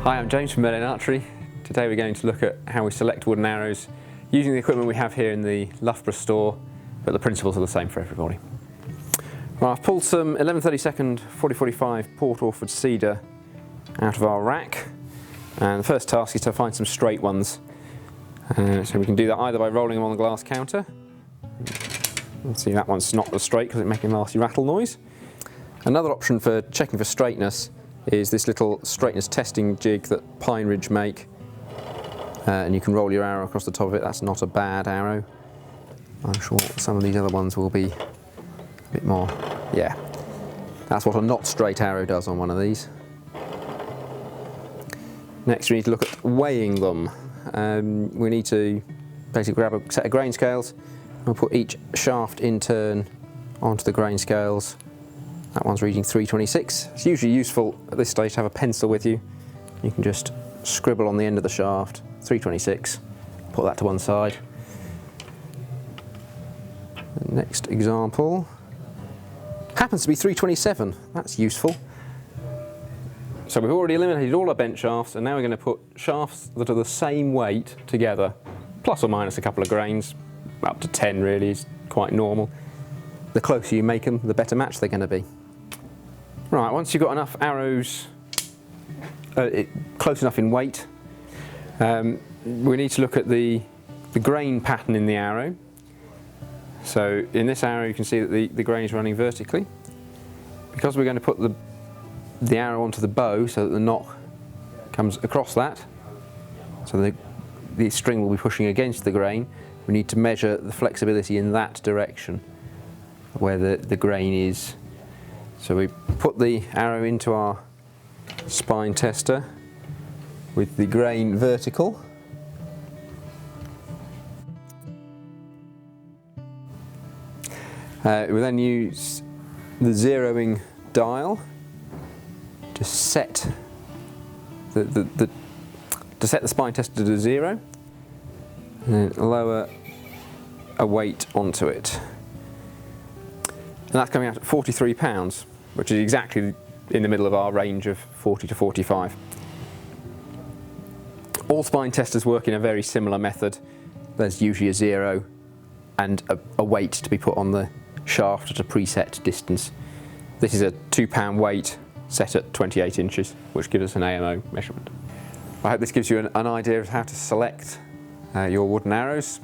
Hi, I'm James from Merlin Archery. Today we're going to look at how we select wooden arrows using the equipment we have here in the Loughborough store, but the principles are the same for everybody. Well, I've pulled some 11/32 40-45 Port Orford cedar out of our rack, and the first task is to find some straight ones. So we can do that either by rolling them on the glass counter. You'll see that one's not as straight because it's making a nasty rattle noise. Another option for checking for straightness is this little straightness testing jig that Pine Ridge make, and you can roll your arrow across the top of it. That's not a bad arrow. I'm sure some of these other ones will be a bit more, yeah. That's what a not straight arrow does on one of these. Next we need to look at weighing them. We need to basically grab a set of grain scales and we'll put each shaft in turn onto the grain scales. That one's reading 326. It's usually useful at this stage to have a pencil with you. You can just scribble on the end of the shaft, 326, put that to one side. The next example happens to be 327, that's useful. So we've already eliminated all our bent shafts, and now we're going to put shafts that are the same weight together, plus or minus a couple of grains, up to 10 really is quite normal. The closer you make them, the better match they're going to be. Right, once you've got enough arrows close enough in weight, we need to look at the grain pattern in the arrow. So in this arrow you can see that the grain is running vertically. Because we're going to put the arrow onto the bow so that the knock comes across that, so the string will be pushing against the grain, we need to measure the flexibility in that direction where the grain is. So we put the arrow into our spine tester with the grain vertical. We then use the zeroing dial to set the spine tester to 0, and then lower a weight onto it. And that's coming out at 43 pounds, which is exactly in the middle of our range of 40 to 45. All spine testers work in a very similar method. There's usually a 0 and a weight to be put on the shaft at a preset distance. This is a £2 weight set at 28 inches, which gives us an AMO measurement. I hope this gives you an idea of how to select your wooden arrows.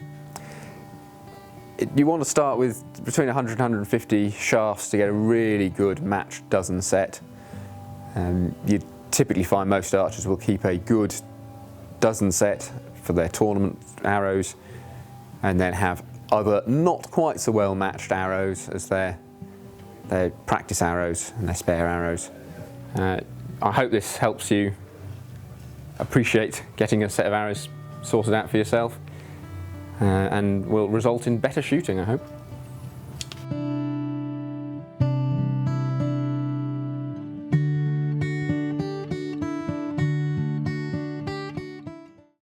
You want to start with between 100 and 150 shafts to get a really good matched dozen set. You typically find most archers will keep a good dozen set for their tournament arrows, and then have other not quite so well matched arrows as their practice arrows and their spare arrows. I hope this helps you appreciate getting a set of arrows sorted out for yourself, and will result in better shooting, I hope.